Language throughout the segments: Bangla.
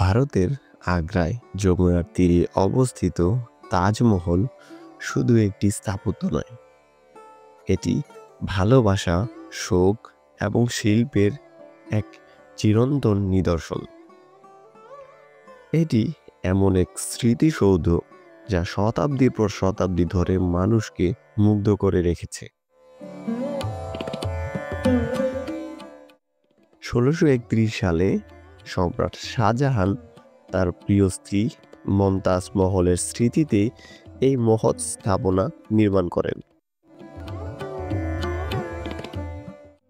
ভারতের আগ্রায় যমুনার তীরে অবস্থিত তাজমহল শুধু একটি স্থাপত্য নয়, এটি ভালোবাসা, শোক এবং শিল্পের এক চিরন্তন নিদর্শন। এটি এমন এক স্মৃতিসৌধ যা শতাব্দীর পর শতাব্দী ধরে মানুষকে মুগ্ধ করে রেখেছে। ১৬৩১ সালে সম্রাট শাহজাহান তার প্রিয় স্ত্রী মমতাজ মহলের স্মৃতিতে এই মহৎ স্থাপনা নির্মাণ করেন।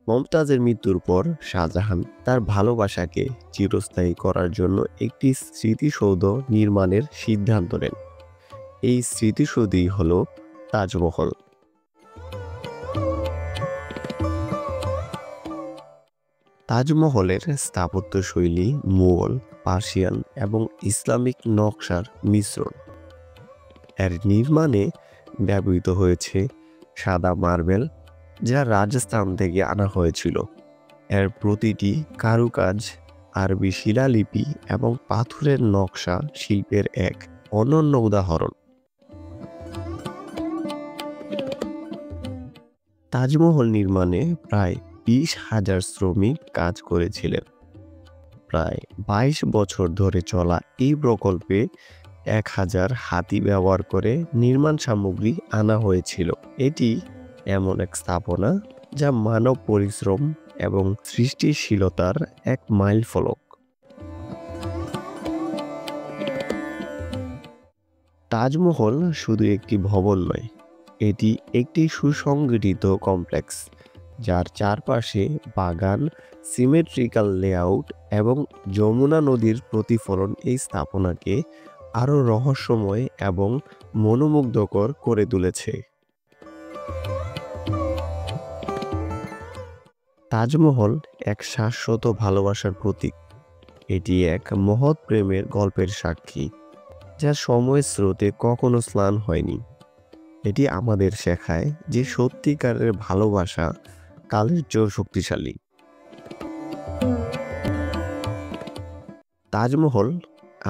মমতাজের মৃত্যুর পর শাহজাহান তার ভালোবাসাকে চিরস্থায়ী করার জন্য একটি স্মৃতিসৌধ নির্মাণের সিদ্ধান্ত নেন। এই স্মৃতিসৌধই হল তাজমহল। তাজমহলের স্থাপত্যশৈলী মুঘল, পার্সিয়ান এবং ইসলামিক নকশার মিশ্রণ। এর নির্মাণে ব্যবহৃত হয়েছে সাদা মার্বেল, যা রাজস্থান থেকে আনা হয়েছিল। এর প্রতিটি কারুকাজ, আরবি শিলালিপি এবং পাথরের নকশা শিল্পের এক অনন্য উদাহরণ। তাজমহল নির্মাণে প্রায় ২০,০০০ শ্রমিক কাজ করেছিলেন। প্রায় ২২ বছর ধরে চলা এই প্রকল্পে ১,০০০ হাতি ব্যবহার করে নির্মাণ সামগ্রী আনা হয়েছিল। এটি এমন এক স্থাপনা যা মানব পরিশ্রম এবং সৃষ্টিশীলতার এক মাইলফলক। তাজমহল শুধু একটি ভবন নয়, এটি একটি সুসংগঠিত কমপ্লেক্স যার চারপাশে বাগান, সিমেট্রিক্যাল লেআউট এবং যমুনা নদীর প্রতিফলন এই স্থাপনাকে আরও রহস্যময় এবং মনোমুগ্ধকর করে তুলেছে। তাজমহল এক শাশ্বত ভালোবাসার প্রতীক। এটি এক মহৎ প্রেমের গল্পের সাক্ষী, যা সময়ের স্রোতে কখনো ম্লান হয়নি। এটি আমাদের শেখায় যে সত্যিকারের ভালোবাসা কালের চেয়েও শক্তিশালী। তাজমহল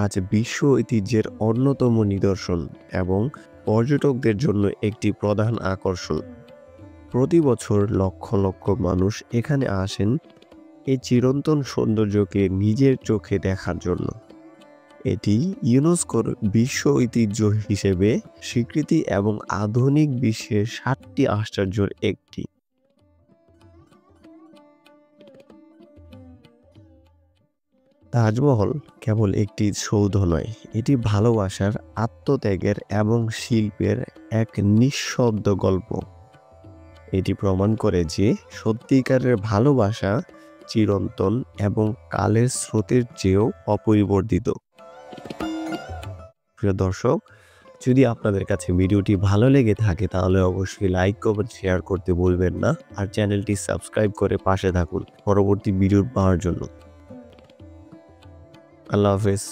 আজ বিশ্ব ঐতিহ্যের অন্যতম নিদর্শন এবং পর্যটকদের জন্য একটি প্রধান আকর্ষণ। প্রতি বছর লক্ষ লক্ষ মানুষ এখানে আসেন এই চিরন্তন সৌন্দর্যকে নিজের চোখে দেখার জন্য। এটি ইউনেস্কোর বিশ্ব ঐতিহ্য হিসেবে স্বীকৃতি এবং আধুনিক বিশ্বের ৭টি আশ্চর্যের একটি। তাজমহল কেবল একটি সৌধ নয়, এটি ভালোবাসার, আত্মত্যাগের এবং শিল্পের এক নিঃশব্দ গল্প। এটি প্রমাণ করে যে সত্যিকারের ভালোবাসা চিরন্তন এবং কালের স্রোতের চেয়েও অপরিবর্তিত। প্রিয় দর্শক, যদি আপনাদের কাছে ভিডিওটি ভালো লেগে থাকে তাহলে অবশ্যই লাইক, কমেন্ট, শেয়ার করতে ভুলবেন না। আর চ্যানেলটি সাবস্ক্রাইব করে পাশে থাকুন পরবর্তী ভিডিও পাওয়ার জন্য। আল্লাহ হাফেজ।